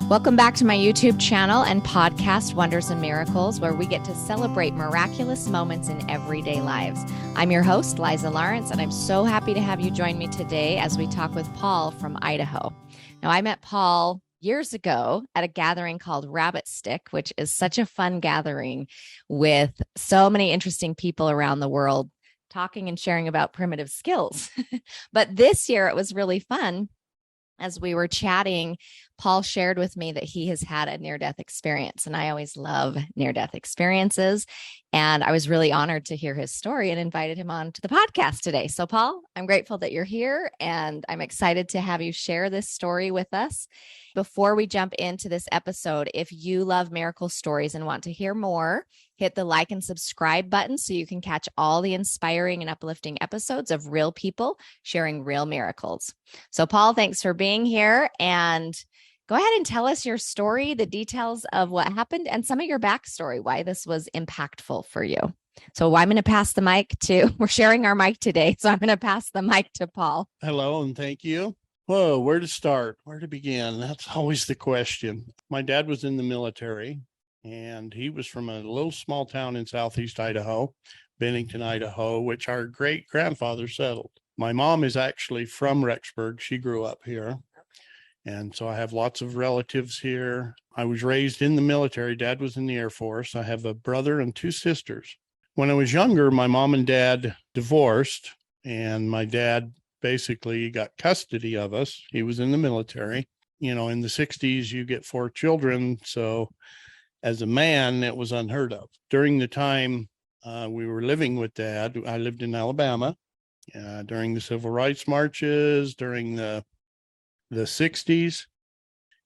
Welcome back to my YouTube channel and podcast, Wonders and Miracles, where we get to celebrate miraculous moments in everyday lives. I'm your host, Liza Lawrence, and I'm so happy to have you join me today as we talk with Paul from Idaho. Now, I met Paul years ago at a gathering called Rabbit Stick, which is such a fun gathering with so many interesting people around the world talking and sharing about primitive skills. But this year it was really fun. As we were chatting, Paul shared with me that he has had a near-death experience, and I always love near-death experiences. And I was really honored to hear his story and invited him on to the podcast today. So, Paul, I'm grateful that you're here, and I'm excited to have you share this story with us. Before we jump into this episode, if you love miracle stories and want to hear more, hit the like and subscribe button so you can catch all the inspiring and uplifting episodes of real people sharing real miracles. So, Paul, thanks for being here, and go ahead and tell us your story, the details of what happened, and some of your backstory, why this was impactful for you. So I'm going to pass the mic we're sharing our mic today, so I'm going to pass the mic to Paul. Hello, and thank you. Whoa, where to start? Where to begin? That's always the question. My dad was in the military, and he was from a little small town in southeast Idaho, Bennington, Idaho, which our great-grandfather settled. My mom is actually from Rexburg. She grew up here. And so I have lots of relatives here. I was raised in the military. Dad was in the Air Force. I have a brother and two sisters. When I was younger, my mom and dad divorced, and my dad basically got custody of us. He was in the military. You know, in the 60s, you get 4 children. So as a man, it was unheard of. During the time we were living with Dad, I lived in Alabama during the civil rights marches, during the 60s,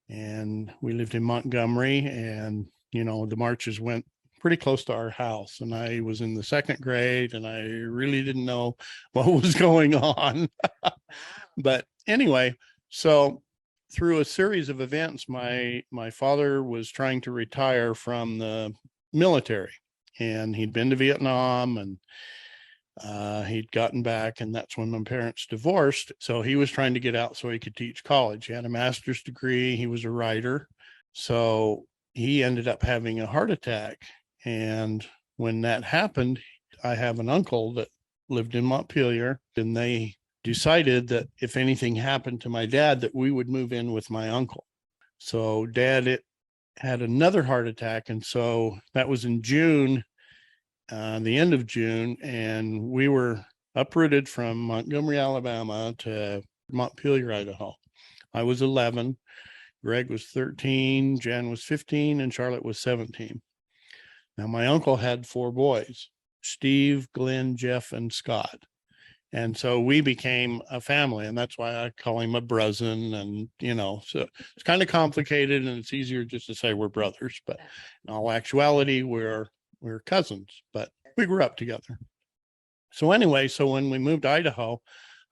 and we lived in Montgomery, and you know, the marches went pretty close to our house, and I was in the 2nd grade, and I really didn't know what was going on. But anyway, so through a series of events, my father was trying to retire from the military, and he'd been to Vietnam, and he'd gotten back, and that's when my parents divorced. So he was trying to get out so he could teach college. He had a master's degree. He was a writer. So he ended up having a heart attack. And when that happened, I have an uncle that lived in Montpelier, and they decided that if anything happened to my dad, that we would move in with my uncle. So Dad had another heart attack. And so that was in June, the end of June, and we were uprooted from Montgomery, Alabama to Montpelier, Idaho. I was 11, Greg was 13, Jan was 15, and Charlotte was 17. Now, my uncle had 4 boys, Steve, Glenn, Jeff, and Scott. And so we became a family, and that's why I call him a brother. And, you know, so it's kind of complicated, and it's easier just to say we're brothers, but in all actuality, we're cousins, but we grew up together. So anyway, so when we moved to Idaho,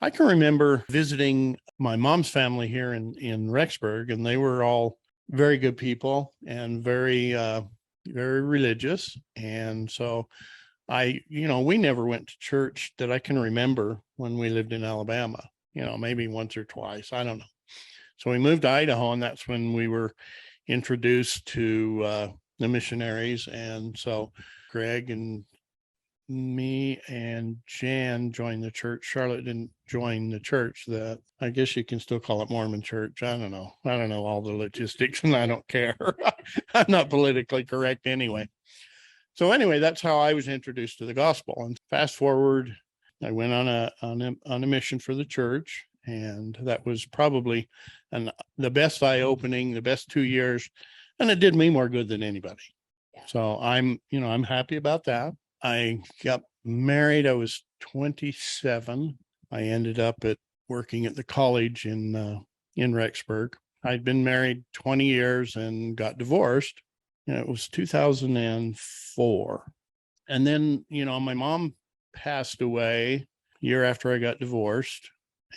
I can remember visiting my mom's family here in Rexburg, and they were all very good people and very religious. And so we never went to church that I can remember when we lived in Alabama, maybe once or twice. I don't know. So we moved to Idaho, and that's when we were introduced to the missionaries. And so Greg and me and Jan joined the church. Charlotte didn't join the church. I guess you can still call it Mormon church. I don't know all the logistics, and I don't care. I'm not politically correct anyway. So anyway, that's how I was introduced to the gospel. And fast forward, I went on a mission for the church, and that was probably the best eye-opening, the best 2 years. And it did me more good than anybody. Yeah. So I'm happy about that. I got married. I was 27. I ended up working at the college in Rexburg. I'd been married 20 years and got divorced. And it was 2004. And then, my mom passed away a year after I got divorced.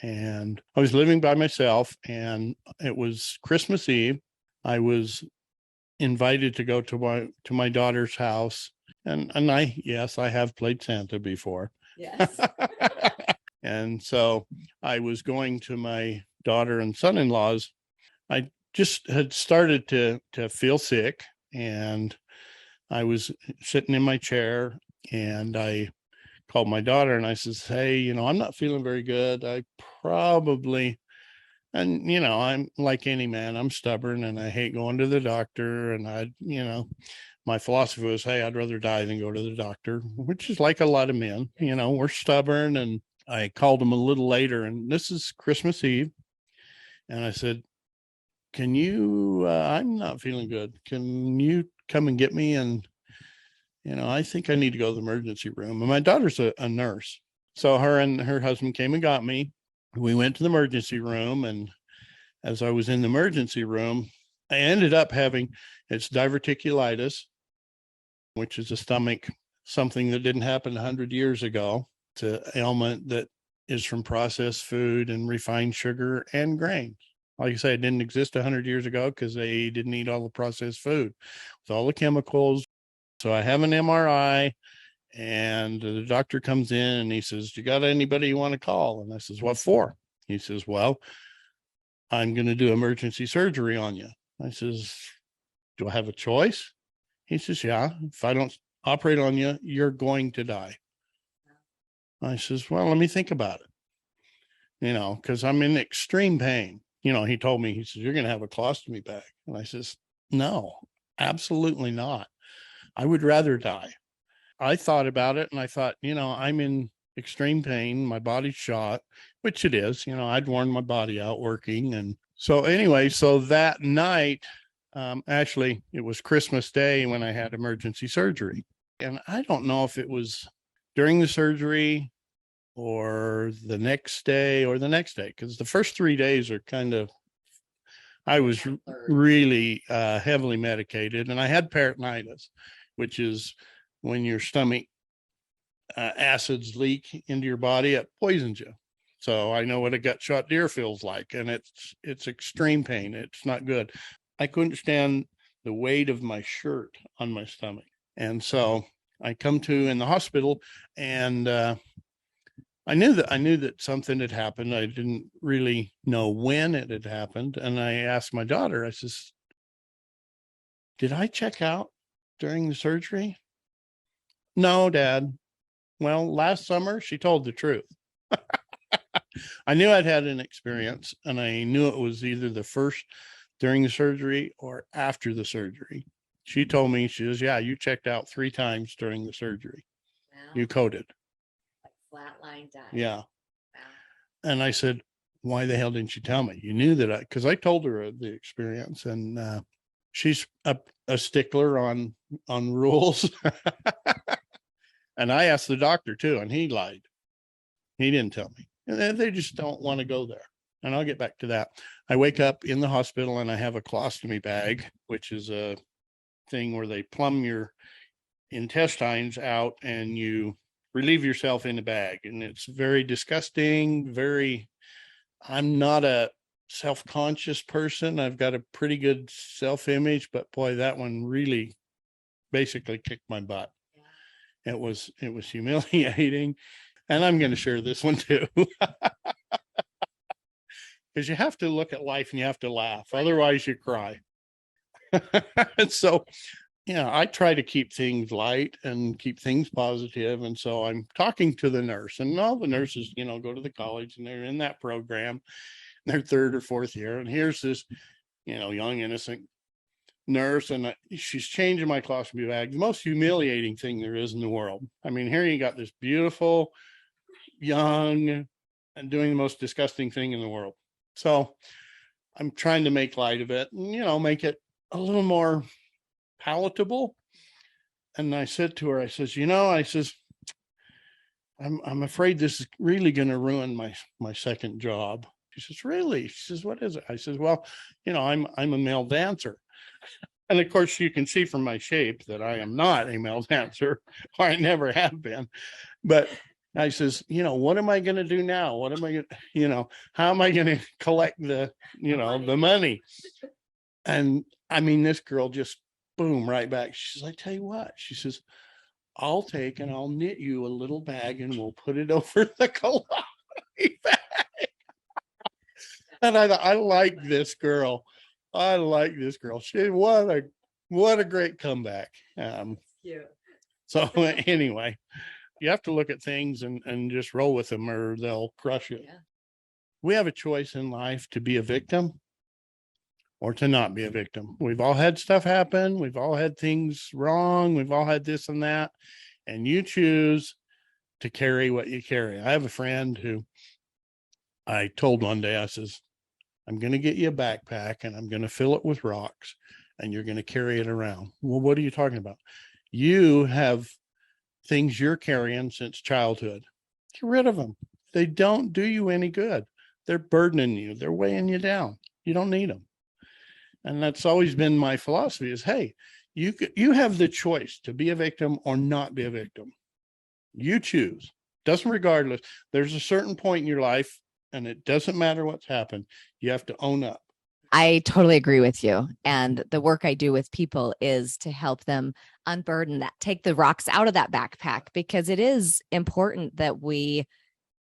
And I was living by myself, and it was Christmas Eve. I was invited to go to my daughter's house, and I have played Santa before. Yes. And so I was going to my daughter and son-in-law's. I just had started to feel sick, and I was sitting in my chair, and I called my daughter and I says, hey, I'm not feeling very good. I probably, and I'm like any man, I'm stubborn and I hate going to the doctor. And my philosophy was, hey, I'd rather die than go to the doctor, which is like a lot of men, we're stubborn. And I called him a little later, and this is Christmas Eve. And I said, can you, I'm not feeling good. Can you come and get me? And, I think I need to go to the emergency room. And my daughter's a nurse. So her and her husband came and got me. We went to the emergency room. And as I was in the emergency room, I ended up having, it's diverticulitis, which is a stomach, something that didn't happen 100 years ago. It's an ailment that is from processed food and refined sugar and grains. Like I say, it didn't exist 100 years ago because they didn't eat all the processed food with all the chemicals. So I have an MRI, and the doctor comes in and he says, you got anybody you want to call? And I says, what for? He says, well, I'm going to do emergency surgery on you. I says, do I have a choice? He says, yeah, if I don't operate on you, you're going to die. I says, well, let me think about it, because I'm in extreme pain. He told me, he says, you're going to have a colostomy bag. And I says, no, absolutely not. I would rather die. I thought about it and I thought, I'm in extreme pain. My body's shot, which it is. I'd worn my body out working. And so anyway, so that night, actually, it was Christmas Day when I had emergency surgery. And I don't know if it was during the surgery or the next day, because the first 3 days are kind of, I was really heavily medicated, and I had peritonitis, which is when your stomach acids leak into your body, it poisons you. So I know what a gut shot deer feels like, and it's extreme pain. It's not good. I couldn't stand the weight of my shirt on my stomach. And so I come to in the hospital, and I knew that something had happened. I didn't really know when it had happened. And I asked my daughter, I says, did I check out during the surgery? No, Dad. Well, last summer, she told the truth. I knew I'd had an experience, and I knew it was either the first during the surgery or after the surgery. She told me, she says, yeah, you checked out 3 times during the surgery. Wow. You coded. Like flatline diet. Yeah. Wow. And I said, why the hell didn't you tell me? You knew that because I told her the experience, and she's a stickler on rules. And I asked the doctor too, and he lied. He didn't tell me. And they just don't want to go there. And I'll get back to that. I wake up in the hospital and I have a colostomy bag, which is a thing where they plumb your intestines out and you relieve yourself in a bag. And it's very disgusting. I'm not a self-conscious person. I've got a pretty good self-image, but boy, that one really basically kicked my butt. Yeah. It was humiliating. And I'm going to share this one too. Because you have to look at life and you have to laugh. Otherwise you cry. And so, I try to keep things light and keep things positive. And so I'm talking to the nurse, and all the nurses, go to the college and they're in that program, their 3rd or 4th year. And here's this, young, innocent nurse, and she's changing my colostomy bag. The most humiliating thing there is in the world. I mean, here you got this beautiful, young, and doing the most disgusting thing in the world. So I'm trying to make light of it and, make it a little more palatable. And I said to her, I says, I'm afraid this is really going to ruin my second job. She says, really? She says, what is it? I says, well, I'm a male dancer. And of course, you can see from my shape that I am not a male dancer, or I never have been. But I says, what am I going to do now? What am I going to, how am I going to collect the money? And I mean, this girl just boom, right back. She says, I tell you what, she says, I'll take and I'll knit you a little bag and we'll put it over the colostomy bag. And I thought, I like this girl. I like this girl. What a great comeback. Cute. So anyway, you have to look at things and just roll with them or they'll crush you. Yeah. We have a choice in life to be a victim or to not be a victim. We've all had stuff happen. We've all had things wrong. We've all had this and that. And you choose to carry what you carry. I have a friend who I told one day, I says, I'm going to get you a backpack and I'm going to fill it with rocks and you're going to carry it around. Well, what are you talking about? You have things you're carrying since childhood. Get rid of them. They don't do you any good. They're burdening you. They're weighing you down. You don't need them. And that's always been my philosophy is, hey, you have the choice to be a victim or not be a victim. You choose. Doesn't regardless. There's a certain point in your life, and it doesn't matter what's happened. You have to own up. I totally agree with you. And the work I do with people is to help them unburden that, take the rocks out of that backpack, because it is important that we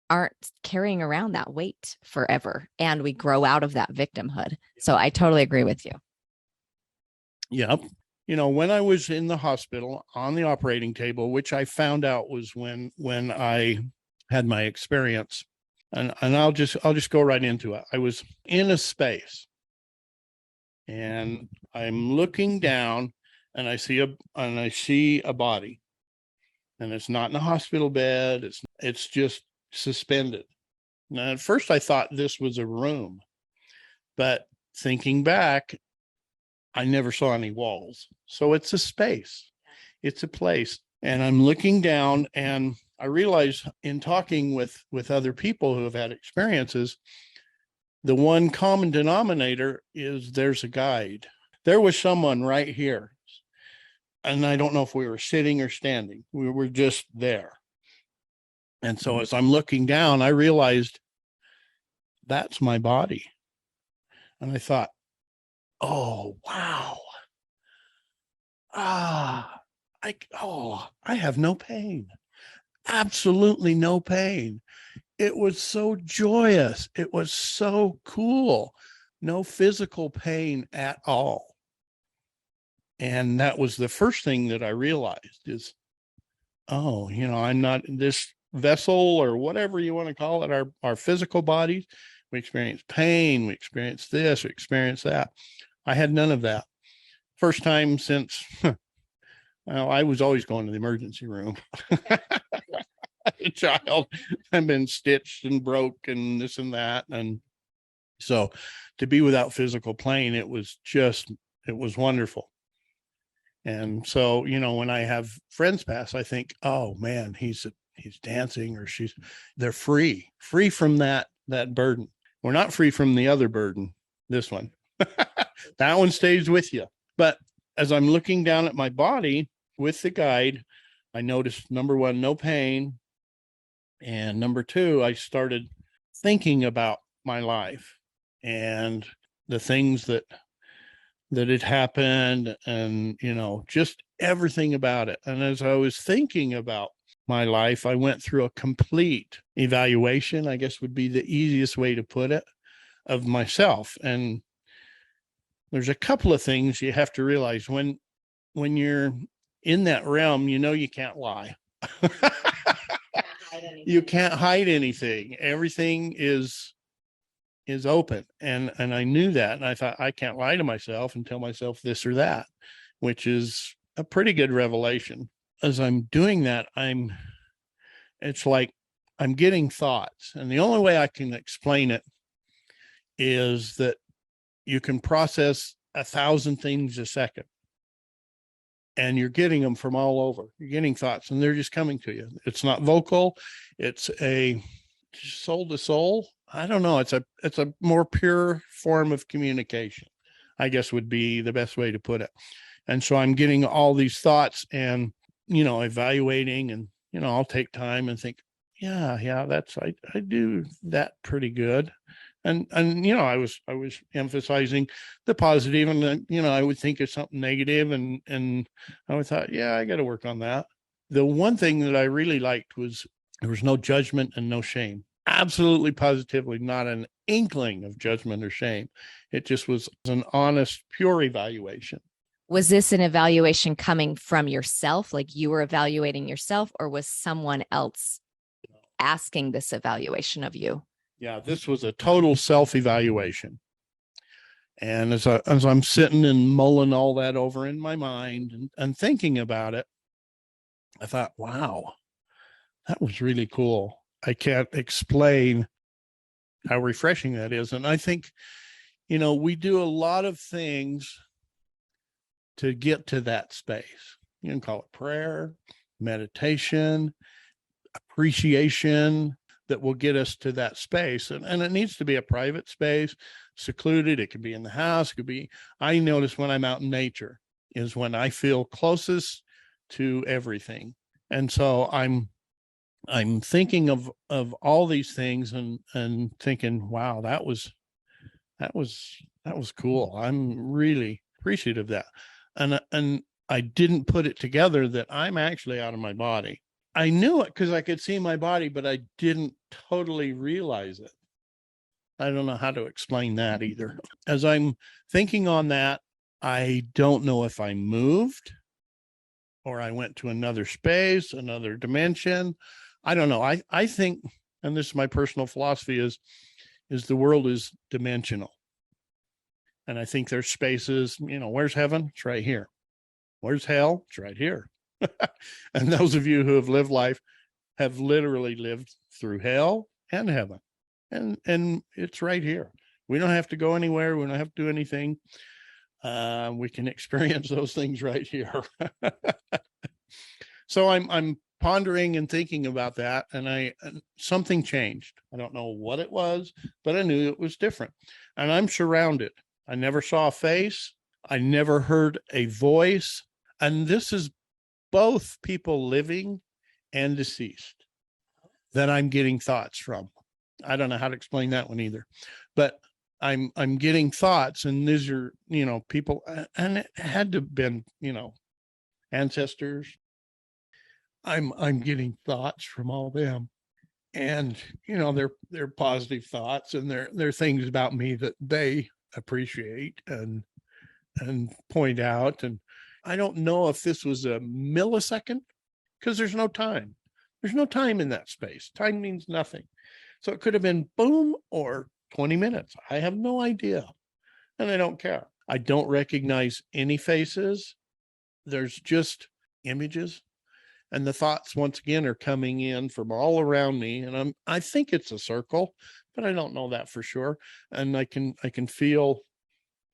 aren't carrying around that weight forever and we grow out of that victimhood. So I totally agree with you. Yep. You know, when I was in the hospital on the operating table, which I found out was when I had my experience, and I'll just go right into it. I was in a space and I'm looking down and I see a body, and it's not in a hospital bed. It's just suspended. Now, at first I thought this was a room, but thinking back, I never saw any walls. So it's a space. It's a place. And I'm looking down and I realize in talking with other people who have had experiences, the one common denominator is there's a guide. There was someone right here. And I don't know if we were sitting or standing. We were just there. And so as I'm looking down, I realized that's my body. And I thought, oh, wow. I have no pain. Absolutely no pain. It was so joyous. It was so cool. No physical pain at all. And that was the first thing that I realized is, oh, I'm not this vessel or whatever you want to call it, our physical bodies. We experience pain. We experience this. We experience that. I had none of that. First time since, well, I was always going to the emergency room. As a child, I've been stitched and broke and this and that. And so to be without physical pain, it was wonderful. And so, when I have friends pass, I think, oh man, he's dancing or they're free from that burden. We're not free from the other burden. This one, that one stays with you. But as I'm looking down at my body with the guide, I noticed, number one, no pain. And number two, I started thinking about my life and the things that had happened and, just everything about it. And as I was thinking about my life, I went through a complete evaluation, I guess would be the easiest way to put it, of myself. And there's a couple of things you have to realize when you're in that realm, you can't lie. You can't hide anything. Everything is open. And I knew that. And I thought, I can't lie to myself and tell myself this or that, which is a pretty good revelation. As I'm doing that, it's like I'm getting thoughts. And the only way I can explain it is that you can process 1,000 things a second. And you're getting them from all over. You're getting thoughts and they're just coming to you. It's not vocal. It's a soul to soul. I don't know. It's a more pure form of communication, I guess would be the best way to put it. And so I'm getting all these thoughts and, evaluating and, I'll take time and think, yeah, I do that pretty good. And I was emphasizing the positive, and then, I would think of something negative, and I would thought, yeah, I got to work on that. The one thing that I really liked was there was no judgment and no shame. absolutely positively not an inkling of judgment or shame. It just was an honest, pure evaluation. Was this an evaluation coming from yourself, like you were evaluating yourself, or was someone else asking this evaluation of you? Yeah, this was a total self-evaluation. And as I'm sitting and mulling all that over in my mind and thinking about it, I thought, wow, that was really cool. I can't explain how refreshing that is. And I think, we do a lot of things to get to that space. You can call it prayer, meditation, appreciation that will get us to that space. And it needs to be a private space, secluded. It could be in the house. It could be, I notice when I'm out in nature is when I feel closest to everything. And so I'm thinking of all these things and thinking, wow, that was cool. I'm really appreciative of that. And I didn't put it together that I'm actually out of my body. I knew it because I could see my body, but I didn't totally realize it. I don't know how to explain that either. As I'm thinking on that, I don't know if I moved or I went to another space, another dimension. I don't know. I think, and this is my personal philosophy, is the world is dimensional. And I think there's spaces, where's heaven? It's right here. Where's hell? It's right here. And those of you who have lived life have literally lived through hell and heaven. And it's right here. We don't have to go anywhere. We don't have to do anything. We can experience those things right here. So I'm pondering and thinking about that, and something changed. I don't know what it was, but I knew it was different. And I'm surrounded. I never saw a face. I never heard a voice. And this is both people living and deceased that I'm getting thoughts from. I don't know how to explain that one either, but I'm getting thoughts, and these are, people, and it had to have been, ancestors. I'm getting thoughts from all them, and they're positive thoughts, and they're things about me that they appreciate and point out. And I don't know if this was a millisecond, because there's no time. There's no time in that space. Time means nothing. So it could have been boom or 20 minutes. I have no idea. And I don't care. I don't recognize any faces. There's just images. And the thoughts, once again, are coming in from all around me. And I think it's a circle, but I don't know that for sure. And I can feel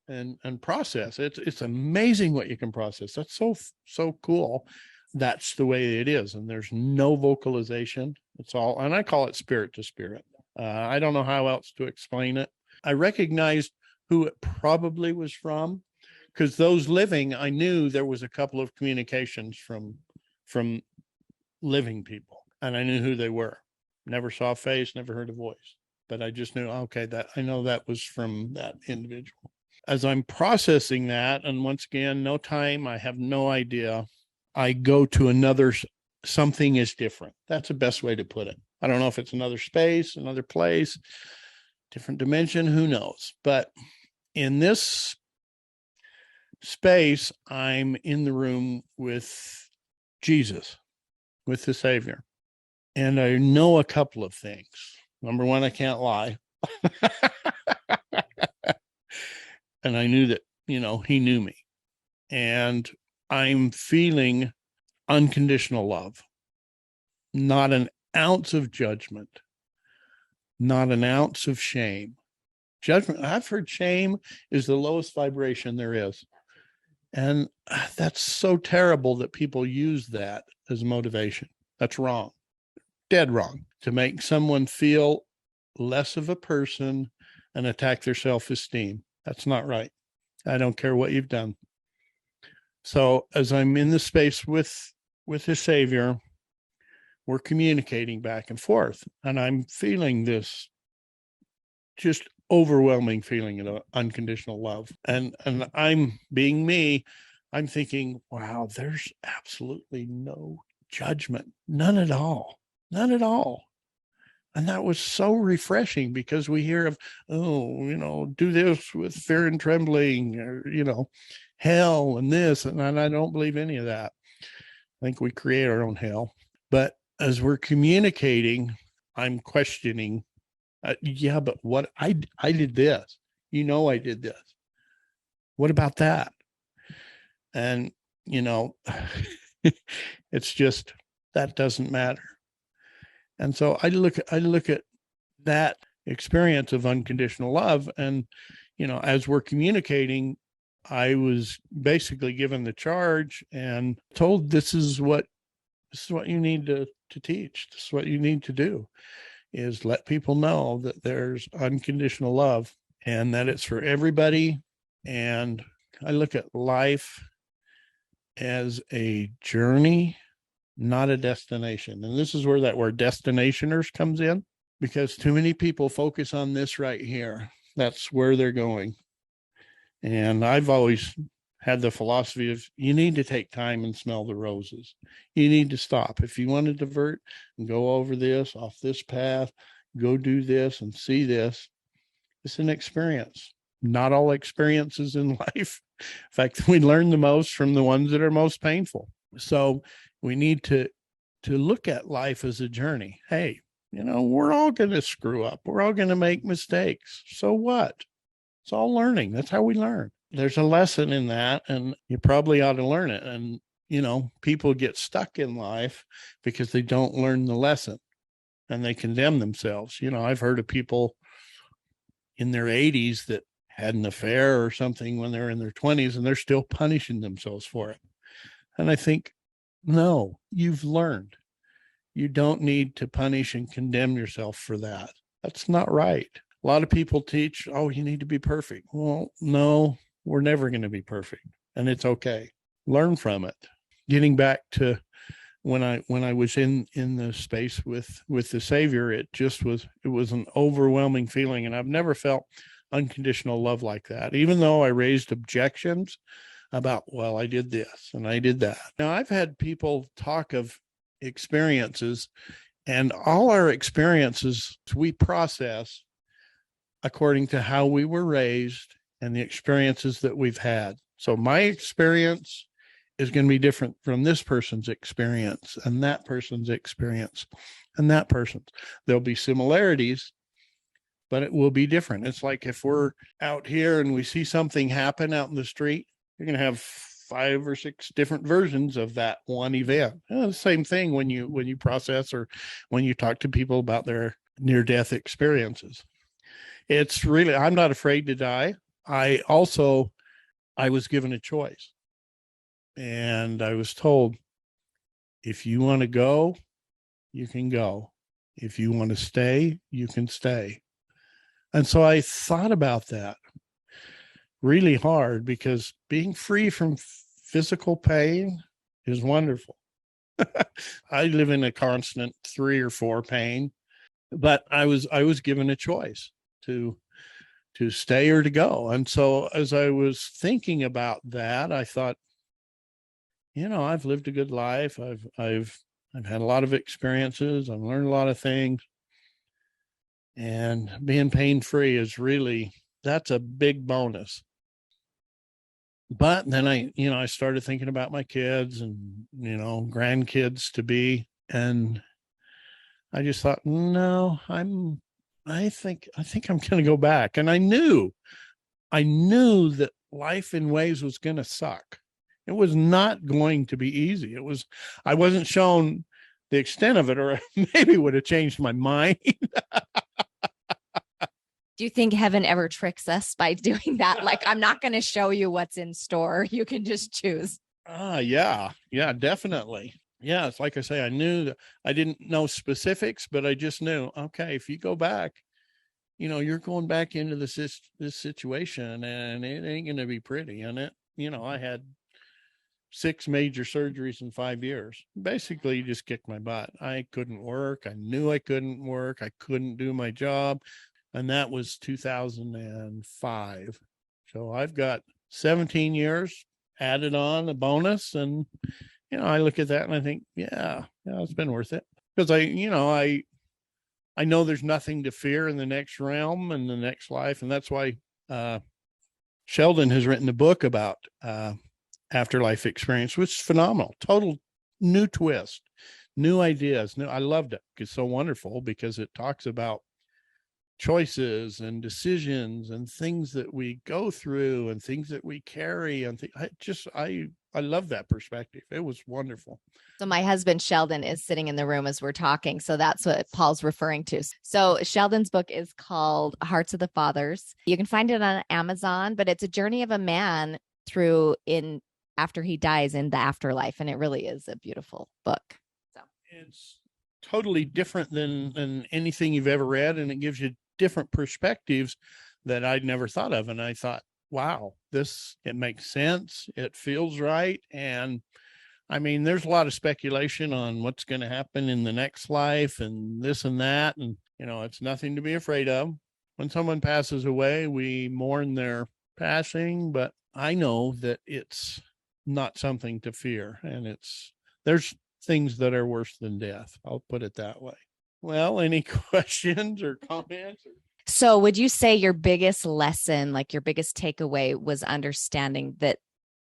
and process. It's amazing what you can process. That's so cool. That's the way it is. And there's no vocalization. It's all, and I call it spirit to spirit. I don't know how else to explain it. I recognized who it probably was from, because those living, I knew there was a couple of communications from living people, and I knew who they were. Never saw a face, never heard a voice, but I just knew, okay, that I know that was from that individual. As I'm processing that, and once again, no time, I have no idea, I go to another, something is different. That's the best way to put it. I don't know if it's another space, another place, different dimension, who knows? But in this space, I'm in the room with Jesus, with the Savior. And I know a couple of things. Number one, I can't lie. And I knew that, he knew me. And I'm feeling unconditional love, not an ounce of judgment, not an ounce of shame. Judgment, I've heard shame is the lowest vibration there is. And that's so terrible that people use that as motivation. That's wrong, dead wrong, to make someone feel less of a person and attack their self-esteem. That's not right. I don't care what you've done. So as I'm in the space with his Savior, we're communicating back and forth, and I'm feeling this just overwhelming feeling of unconditional love. And I'm being me. I'm thinking, wow, there's absolutely no judgment, none at all, none at all. And that was so refreshing, because we hear of, do this with fear and trembling, or, hell and this. And I don't believe any of that. I think we create our own hell. But as we're communicating, I'm questioning, but what I did this, I did this. What about that? And, it's just, that doesn't matter. And so I look at that experience of unconditional love. And, as we're communicating, I was basically given the charge and told, this is what you need to teach. This is what you need to do, is let people know that there's unconditional love and that it's for everybody. And I look at life as a journey, not a destination. And this is where that word destinationers comes in, because too many people focus on this right here. That's where they're going. And I've always had the philosophy of, you need to take time and smell the roses. You need to stop. If you want to divert and go over this, off this path, go do this and see this. It's an experience. Not all experiences in life. In fact, we learn the most from the ones that are most painful. So we need to look at life as a journey. Hey, we're all going to screw up. We're all going to make mistakes. So what? It's all learning. That's how we learn. There's a lesson in that, and you probably ought to learn it. And, people get stuck in life because they don't learn the lesson and they condemn themselves. I've heard of people in their 80s that had an affair or something when they're in their 20s, and they're still punishing themselves for it. And I think, no, you've learned. You don't need to punish and condemn yourself for that. That's not right. A lot of people teach, you need to be perfect. Well, no, we're never going to be perfect, and it's okay. Learn from it. Getting back to when I was in the space with the Savior, it was an overwhelming feeling, and I've never felt unconditional love like that. Even though I raised objections about, well, I did this and I did that. Now, I've had people talk of experiences, and all our experiences we process according to how we were raised and the experiences that we've had. So my experience is going to be different from this person's experience and that person's experience and that person's. There'll be similarities, but it will be different. It's like if we're out here and we see something happen out in the street, you're going to have 5 or 6 different versions of that one event. The same thing when you process or when you talk to people about their near-death experiences. It's really, I'm not afraid to die. I was given a choice, and I was told, if you want to go, you can go. If you want to stay, you can stay. And so I thought about that really hard, because being free from physical pain is wonderful. I live in a constant 3 or 4 pain, but I was given a choice to stay or to go. And so as I was thinking about that, I thought, I've lived a good life. I've had a lot of experiences. I've learned a lot of things. And being pain-free is really, that's a big bonus. But then I started thinking about my kids and, grandkids to be, and I just thought, no, I think I'm going to go back. And I knew that life in ways was going to suck. It was not going to be easy. I wasn't shown the extent of it, or maybe would have changed my mind. Do you think heaven ever tricks us by doing that? Like, I'm not going to show you what's in store. You can just choose. Yeah, definitely. Yeah, it's like I say, I knew that I didn't know specifics, but I just knew, okay, if you go back, you're going back into this situation, and it ain't going to be pretty. And I had 6 major surgeries in 5 years. Basically, you just kicked my butt. I couldn't work. I knew I couldn't work. I couldn't do my job. And that was 2005. So I've got 17 years added on, a bonus. And, I look at that and I think, yeah, it's been worth it. Because I I know there's nothing to fear in the next realm and the next life. And that's why Sheldon has written a book about afterlife experience, which is phenomenal. Total new twist, new ideas. I loved it. It's so wonderful because it talks about choices and decisions and things that we go through and things that we carry. And I love that perspective. It was wonderful. So my husband, Sheldon, is sitting in the room as we're talking. So that's what Paul's referring to. So Sheldon's book is called Hearts of the Fathers. You can find it on Amazon, but it's a journey of a man after he dies in the afterlife. And it really is a beautiful book. So it's totally different than anything you've ever read. And it gives you different perspectives that I'd never thought of. And I thought, wow, it makes sense. It feels right. And I mean, there's a lot of speculation on what's going to happen in the next life and this and that. And, it's nothing to be afraid of. When someone passes away, we mourn their passing, but I know that it's not something to fear. And there's things that are worse than death. I'll put it that way. Well, any questions or comments? So would you say your biggest lesson, like your biggest takeaway, was understanding that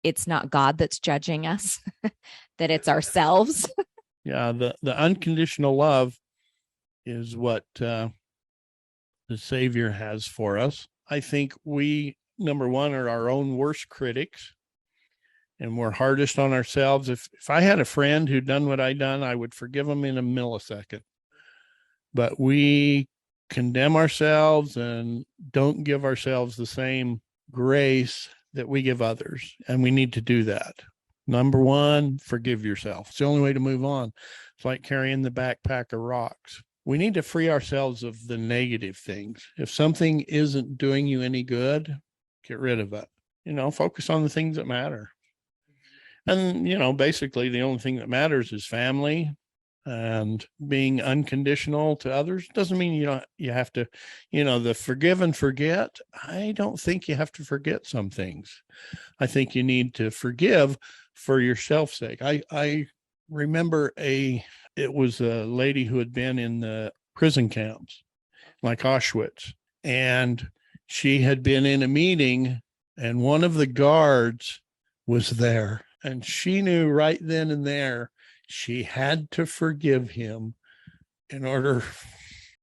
it's not God that's judging us, that it's ourselves? Yeah, the unconditional love is what the Savior has for us. I think we, number one, are our own worst critics, and we're hardest on ourselves. If I had a friend who'd done what I'd done, I would forgive him in a millisecond. But we condemn ourselves and don't give ourselves the same grace that we give others. And we need to do that. Number one, forgive yourself. It's the only way to move on. It's like carrying the backpack of rocks. We need to free ourselves of the negative things. If something isn't doing you any good, get rid of it. Focus on the things that matter. And, basically the only thing that matters is family. And being unconditional to others doesn't mean you have to, the forgive and forget. I don't think you have to forget some things. I think you need to forgive for yourself's sake. I remember it was a lady who had been in the prison camps like Auschwitz, and she had been in a meeting and one of the guards was there, and she knew right then and there she had to forgive him in order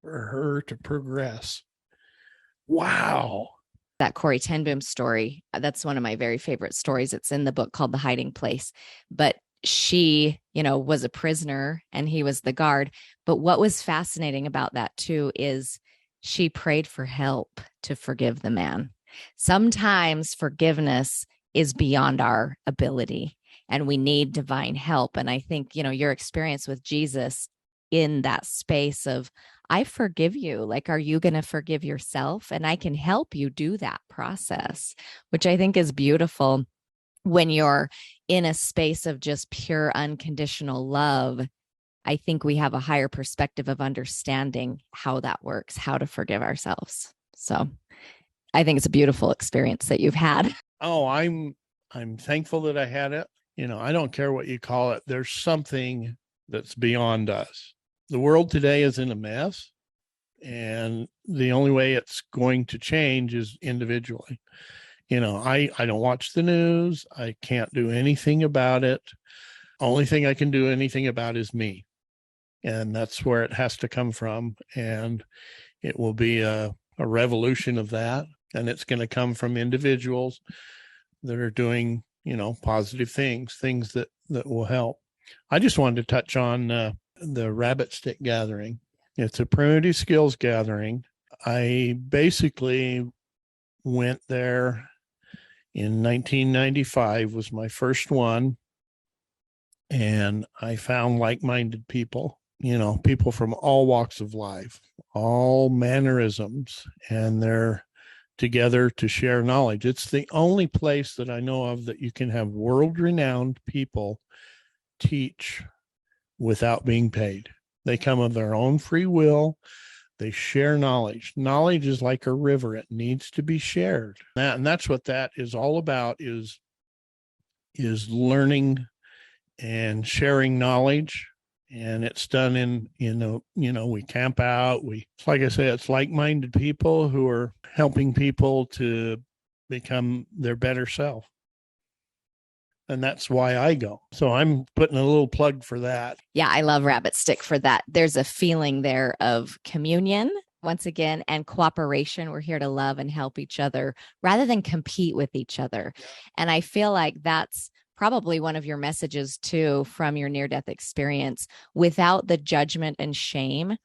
for her to progress. Wow. That Corrie ten Boom story, that's one of my very favorite stories. It's in the book called The Hiding Place. But she, was a prisoner and he was the guard. But what was fascinating about that too is she prayed for help to forgive the man. Sometimes forgiveness is beyond our ability, and we need divine help. And I think, your experience with Jesus in that space of, I forgive you. Like, are you going to forgive yourself? And I can help you do that process, which I think is beautiful when you're in a space of just pure unconditional love. I think we have a higher perspective of understanding how that works, how to forgive ourselves. So I think it's a beautiful experience that you've had. Oh, I'm thankful that I had it. I don't care what you call it. There's something that's beyond us. The world today is in a mess, and the only way it's going to change is individually. I don't watch the news. I can't do anything about it. Only thing I can do anything about is me. And that's where it has to come from. And it will be a revolution of that. And it's going to come from individuals that are doing, positive things that will help. I just wanted to touch on the rabbit stick gathering. It's a primitive skills gathering. I basically went there in 1995, was my first one. And I found like-minded people, people from all walks of life, all mannerisms, and they're together to share knowledge. It's the only place that I know of that you can have world-renowned people teach without being paid. They come of their own free will. They share knowledge. Knowledge is like a river. It needs to be shared. And that's what that is all about, is learning and sharing knowledge And it's done we camp out. Like I say, it's like-minded people who are helping people to become their better self. And that's why I go. So I'm putting a little plug for that. Yeah, I love Rabbit Stick for that. There's a feeling there of communion, once again, and cooperation. We're here to love and help each other rather than compete with each other. Yeah. And I feel like that's probably one of your messages too from your near-death experience. Without the judgment and shame,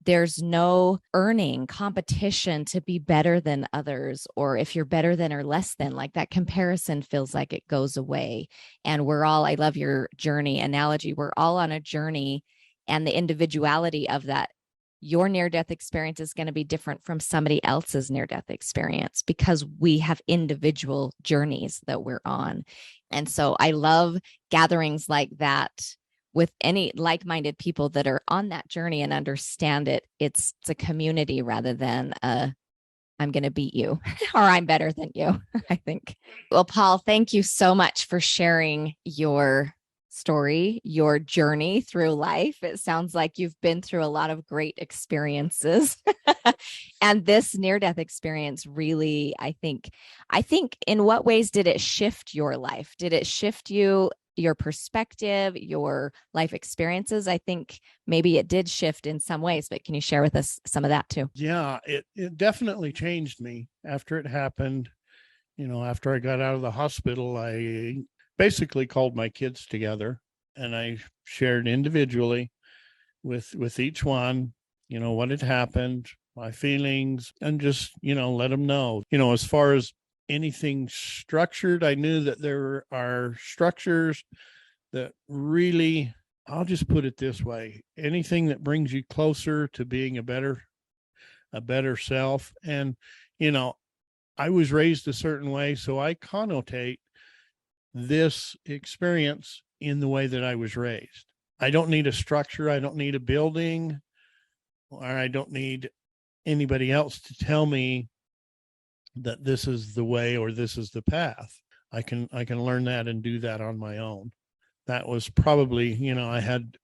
there's no earning competition to be better than others, or if you're better than or less than, like that comparison feels like it goes away. And I love your journey analogy. We're all on a journey, and the individuality of that, your near-death experience is going to be different from somebody else's near-death experience because we have individual journeys that we're on. And so I love gatherings like that with any like-minded people that are on that journey and understand it. It's a community rather than I'm going to beat you or I'm better than you, I think. Well, Paul, thank you so much for sharing your story, your journey through life. It sounds like you've been through a lot of great experiences. And this near-death experience really, I think, in what ways did it shift your life? Did it shift you, your perspective, your life experiences? I think maybe it did shift in some ways, but can you share with us some of that too? Yeah, it definitely changed me after it happened. After I got out of the hospital, I basically called my kids together and I shared individually with each one, what had happened, my feelings, and just, let them know, as far as anything structured, I knew that there are structures that really, I'll just put it this way, anything that brings you closer to being a better self. And, I was raised a certain way, so I connotate this experience in the way that I was raised. I don't need a structure. I don't need a building, or I don't need anybody else to tell me that this is the way or this is the path. I can learn that and do that on my own. That was probably, I had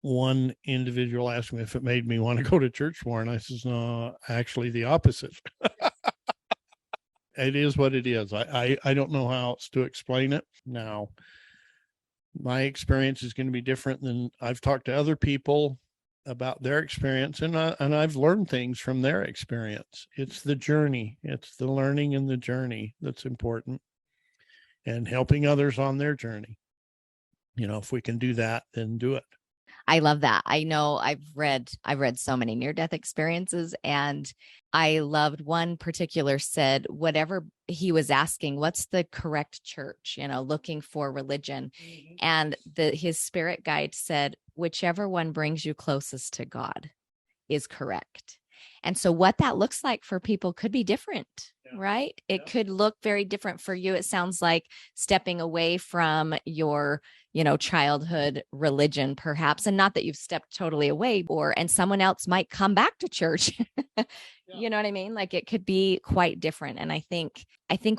one individual ask me if it made me want to go to church more. And I says, no, actually the opposite. It is what it is. I don't know how else to explain it. Now, my experience is going to be different than I've talked to other people about their experience, and I've learned things from their experience. It's the journey. It's the learning and the journey that's important, and helping others on their journey. If we can do that, then do it. I love that. I know I've read so many near-death experiences, and I loved one particular said, whatever he was asking, what's the correct church, looking for religion. Mm-hmm. And his spirit guide said, whichever one brings you closest to God is correct. And so what that looks like for people could be different, right? It could look very different for you. It sounds like stepping away from your, childhood religion, perhaps, and not that you've stepped totally away, and someone else might come back to church. You know what I mean? Like it could be quite different. And I think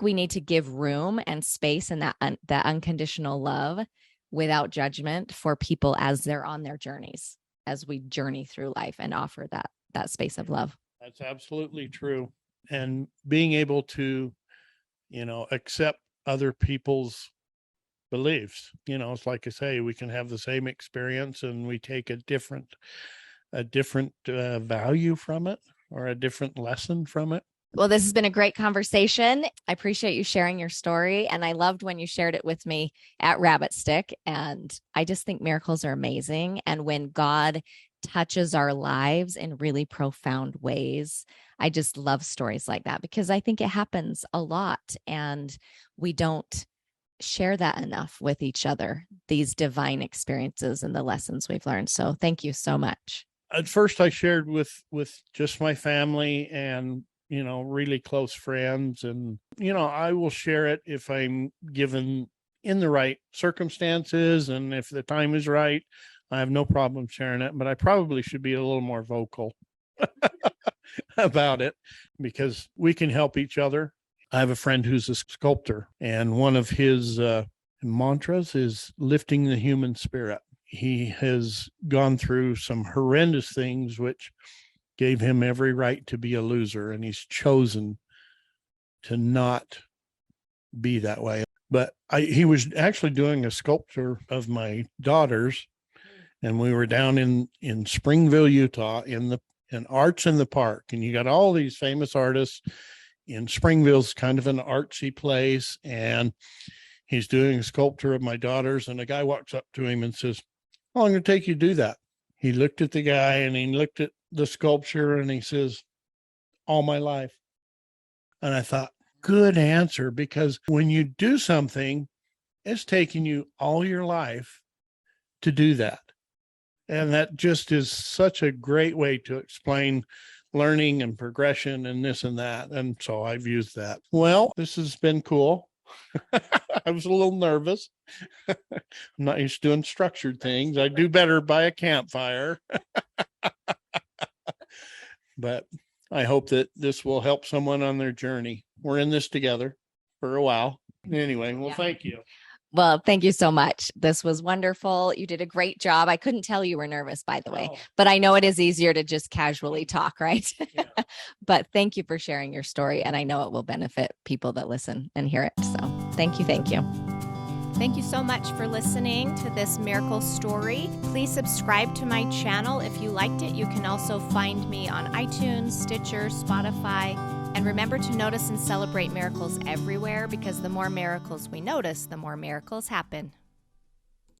we need to give room and space and that unconditional love without judgment for people as they're on their journeys, as we journey through life, and offer that space of love. That's absolutely true. And being able to, accept other people's beliefs, it's like I say, we can have the same experience and we take a different value from it, or a different lesson from it. Well, this has been a great conversation. I appreciate you sharing your story. And I loved when you shared it with me at Rabbit Stick. And I just think miracles are amazing. And when God touches our lives in really profound ways, I just love stories like that, because I think it happens a lot and we don't share that enough with each other, these divine experiences and the lessons we've learned. So thank you so much. At first I shared with just my family and, really close friends. And, I will share it if I'm given in the right circumstances. And if the time is right, I have no problem sharing it, but I probably should be a little more vocal about it, because we can help each other. I have a friend who's a sculptor, and one of his mantras is lifting the human spirit. he has gone through some horrendous things, which gave him every right to be a loser. And he's chosen to not be that way. But he was actually doing a sculpture of my daughters, and we were down in Springville, Utah, in Arts in the Park, and you got all these famous artists. In Springville's kind of an artsy place, and he's doing a sculpture of my daughters, and a guy walks up to him and says, "How long did it take you to do that?" He looked at the guy and he looked at the sculpture and he says, "All my life." And I thought, good answer, because when you do something, it's taking you all your life to do that. And that just is such a great way to explain learning and progression and this and that. And so I've used that. Well, this has been cool. I was a little nervous. I'm not used to doing structured things. I do better by a campfire. But I hope that this will help someone on their journey. We're in this together for a while. Anyway, well, thank you. Well, thank you so much. This was wonderful. You did a great job. I couldn't tell you were nervous, by the way, but I know it is easier to just casually talk, right? Yeah. But thank you for sharing your story. And I know it will benefit people that listen and hear it. So thank you. Thank you. Thank you so much for listening to this miracle story. Please subscribe to my channel if you liked it. You can also find me on iTunes, Stitcher, Spotify. And remember to notice and celebrate miracles everywhere, because the more miracles we notice, the more miracles happen.